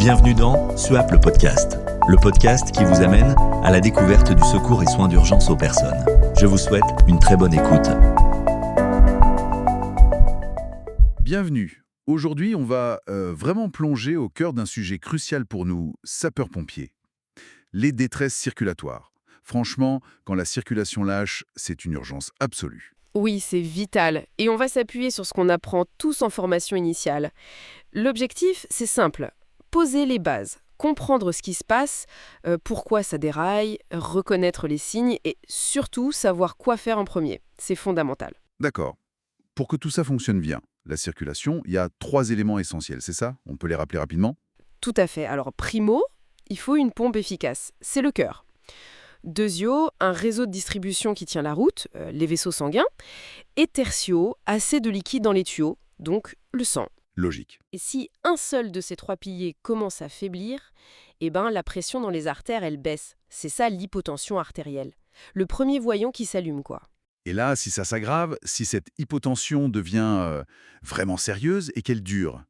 Bienvenue dans SUAP le podcast qui vous amène à la découverte du secours et soins d'urgence aux personnes. Je vous souhaite une très bonne écoute. Bienvenue. Aujourd'hui, on va vraiment plonger au cœur d'un sujet crucial pour nous, sapeurs-pompiers. Les détresses circulatoires. Franchement, quand la circulation lâche, c'est une urgence absolue. Oui, c'est vital. Et on va s'appuyer sur ce qu'on apprend tous en formation initiale. L'objectif, c'est simple. Poser les bases, comprendre ce qui se passe, pourquoi ça déraille, reconnaître les signes et surtout savoir quoi faire en premier. C'est fondamental. D'accord. Pour que tout ça fonctionne bien, la circulation, il y a 3 éléments essentiels, c'est ça? On peut les rappeler rapidement? Tout à fait. Alors, primo, il faut une pompe efficace. C'est le cœur. Deuxio, un réseau de distribution qui tient la route, les vaisseaux sanguins. Et tertio, assez de liquide dans les tuyaux, donc le sang. Logique. Et si un seul de ces 3 piliers commence à faiblir, la pression dans les artères, elle baisse. C'est ça l'hypotension artérielle. Le premier voyant qui s'allume, quoi. Et là, si ça s'aggrave, si cette hypotension devient vraiment sérieuse et qu'elle dure,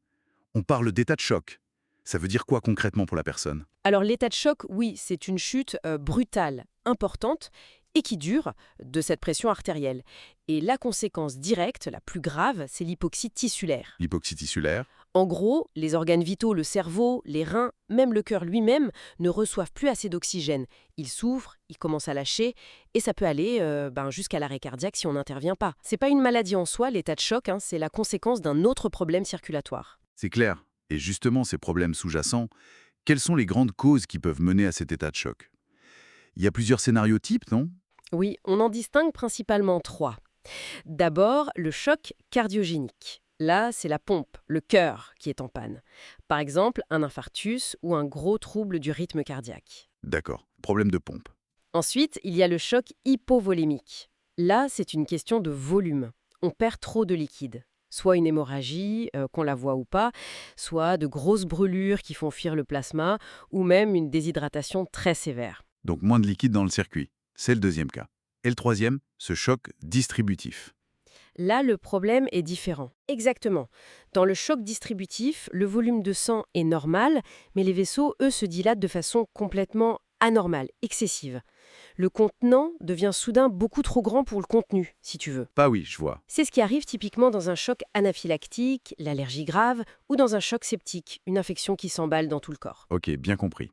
on parle d'état de choc. Ça veut dire quoi concrètement pour la personne? Alors l'état de choc, oui, c'est une chute brutale, importante, et qui dure de cette pression artérielle. Et la conséquence directe, la plus grave, c'est l'hypoxie tissulaire. L'hypoxie tissulaire? En gros, les organes vitaux, le cerveau, les reins, même le cœur lui-même, ne reçoivent plus assez d'oxygène. Ils souffrent, ils commencent à lâcher, et ça peut aller jusqu'à l'arrêt cardiaque si on n'intervient pas. C'est pas une maladie en soi, l'état de choc, c'est la conséquence d'un autre problème circulatoire. C'est clair. Et justement, ces problèmes sous-jacents, quelles sont les grandes causes qui peuvent mener à cet état de choc? Il y a plusieurs scénarios types, non? Oui, on en distingue principalement 3. D'abord, le choc cardiogénique. Là, c'est la pompe, le cœur, qui est en panne. Par exemple, un infarctus ou un gros trouble du rythme cardiaque. D'accord. Problème de pompe. Ensuite, il y a le choc hypovolémique. Là, c'est une question de volume. On perd trop de liquide. Soit une hémorragie, qu'on la voit ou pas, soit de grosses brûlures qui font fuir le plasma, ou même une déshydratation très sévère. Donc moins de liquide dans le circuit. C'est le deuxième cas. Et le troisième, ce choc distributif. Là, le problème est différent. Exactement. Dans le choc distributif, le volume de sang est normal, mais les vaisseaux, eux, se dilatent de façon complètement anormale, excessive. Le contenant devient soudain beaucoup trop grand pour le contenu, si tu veux. Bah oui, je vois. C'est ce qui arrive typiquement dans un choc anaphylactique, l'allergie grave, ou dans un choc septique, une infection qui s'emballe dans tout le corps. Ok, bien compris.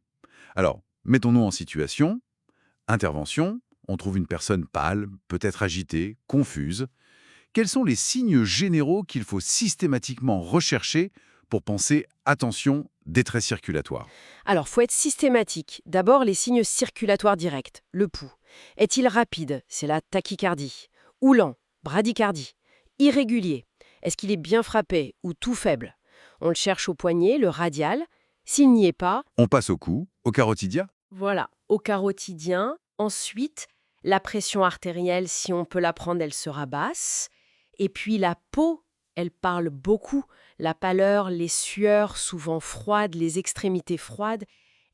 Alors, mettons-nous en situation. Intervention, on trouve une personne pâle, peut-être agitée, confuse. Quels sont les signes généraux qu'il faut systématiquement rechercher pour penser « attention, détresse circulatoire » ? Alors, faut être systématique. D'abord, les signes circulatoires directs, le pouls. Est-il rapide? C'est la tachycardie. Ou lent? Bradycardie. Irrégulier? Est-ce qu'il est bien frappé ou tout faible? On le cherche au poignet, le radial. S'il n'y est pas... On passe au cou, au carotidien. Voilà, au carotidien. Ensuite, la pression artérielle, si on peut la prendre, elle sera basse. Et puis la peau, elle parle beaucoup. La pâleur, les sueurs souvent froides, les extrémités froides.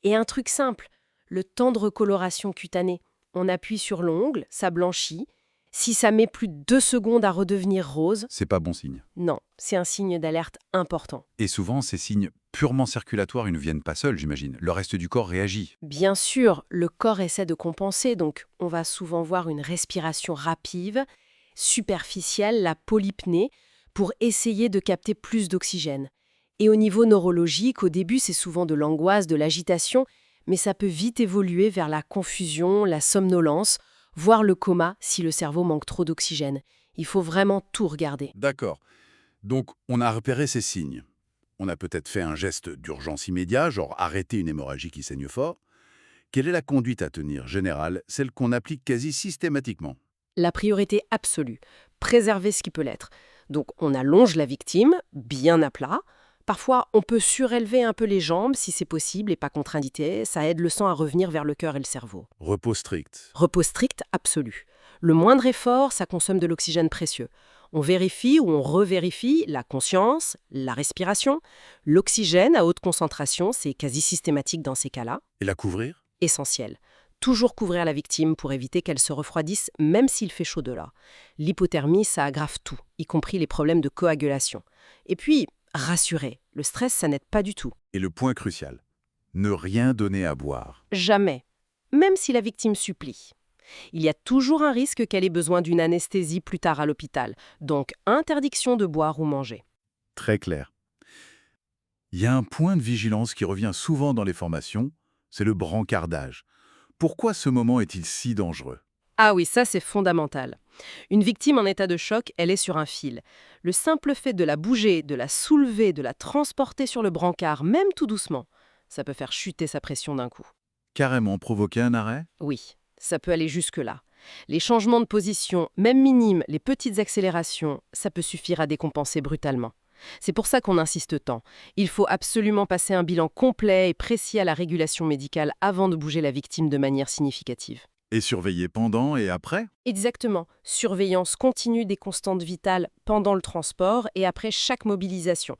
Et un truc simple, le temps de recoloration cutanée. On appuie sur l'ongle, ça blanchit. Si ça met plus de 2 secondes à redevenir rose, C'est pas bon signe. non, c'est un signe d'alerte important. Et souvent, ces signes purement circulatoires, ils ne viennent pas seuls, j'imagine. Le reste du corps réagit. Bien sûr, le corps essaie de compenser, donc on va souvent voir une respiration rapide, superficielle, la polypnée, pour essayer de capter plus d'oxygène. Et au niveau neurologique, au début, c'est souvent de l'angoisse, de l'agitation, mais ça peut vite évoluer vers la confusion, la somnolence, voire le coma si le cerveau manque trop d'oxygène. Il faut vraiment tout regarder. D'accord. Donc, on a repéré ces signes. On a peut-être fait un geste d'urgence immédiat, genre arrêter une hémorragie qui saigne fort. Quelle est la conduite à tenir générale, celle qu'on applique quasi systématiquement? La priorité absolue, préserver ce qui peut l'être. Donc on allonge la victime, bien à plat. Parfois, on peut surélever un peu les jambes si c'est possible et pas contre-indiqué. Ça aide le sang à revenir vers le cœur et le cerveau. Repos strict. Repos strict absolu. Le moindre effort, ça consomme de l'oxygène précieux. On vérifie ou on revérifie la conscience, la respiration. L'oxygène à haute concentration, c'est quasi systématique dans ces cas-là. Et la couvrir? Essentiel. Toujours couvrir la victime pour éviter qu'elle se refroidisse, même s'il fait chaud dehors. L'hypothermie, ça aggrave tout, y compris les problèmes de coagulation. Et puis, rassurer. Le stress, ça n'aide pas du tout. Et le point crucial, ne rien donner à boire. Jamais, même si la victime supplie. Il y a toujours un risque qu'elle ait besoin d'une anesthésie plus tard à l'hôpital, donc interdiction de boire ou manger. Très clair. Il y a un point de vigilance qui revient souvent dans les formations, c'est le brancardage. Pourquoi ce moment est-il si dangereux? Ah oui, ça c'est fondamental. Une victime en état de choc, elle est sur un fil. Le simple fait de la bouger, de la soulever, de la transporter sur le brancard, même tout doucement, ça peut faire chuter sa pression d'un coup. Carrément provoquer un arrêt? Oui, ça peut aller jusque-là. Les changements de position, même minimes, les petites accélérations, ça peut suffire à décompenser brutalement. C'est pour ça qu'on insiste tant. Il faut absolument passer un bilan complet et précis à la régulation médicale avant de bouger la victime de manière significative. Et surveiller pendant et après? Exactement. Surveillance continue des constantes vitales pendant le transport et après chaque mobilisation.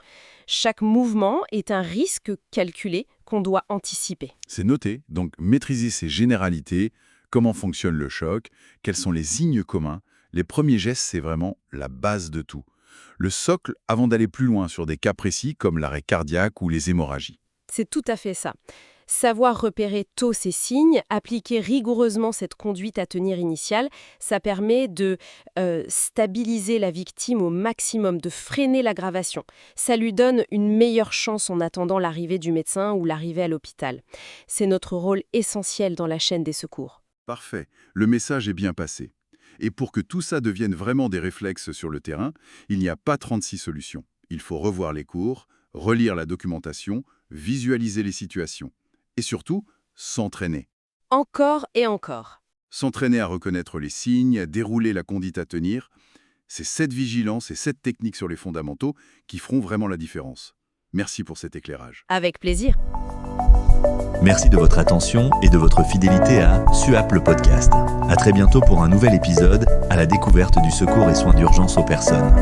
Chaque mouvement est un risque calculé qu'on doit anticiper. C'est noté, donc maîtriser ces généralités, comment fonctionne le choc, quels sont les signes communs. Les premiers gestes, c'est vraiment la base de tout. Le socle avant d'aller plus loin sur des cas précis comme l'arrêt cardiaque ou les hémorragies. C'est tout à fait ça. Savoir repérer tôt ces signes, appliquer rigoureusement cette conduite à tenir initiale, ça permet de stabiliser la victime au maximum, de freiner l'aggravation. Ça lui donne une meilleure chance en attendant l'arrivée du médecin ou l'arrivée à l'hôpital. C'est notre rôle essentiel dans la chaîne des secours. Parfait, le message est bien passé. Et pour que tout ça devienne vraiment des réflexes sur le terrain, il n'y a pas 36 solutions. Il faut revoir les cours, relire la documentation, visualiser les situations. Et surtout, s'entraîner. Encore et encore. S'entraîner à reconnaître les signes, à dérouler la conduite à tenir. C'est cette vigilance et cette technique sur les fondamentaux qui feront vraiment la différence. Merci pour cet éclairage. Avec plaisir. Merci de votre attention et de votre fidélité à SUAP le podcast. À très bientôt pour un nouvel épisode à la découverte du secours et soins d'urgence aux personnes.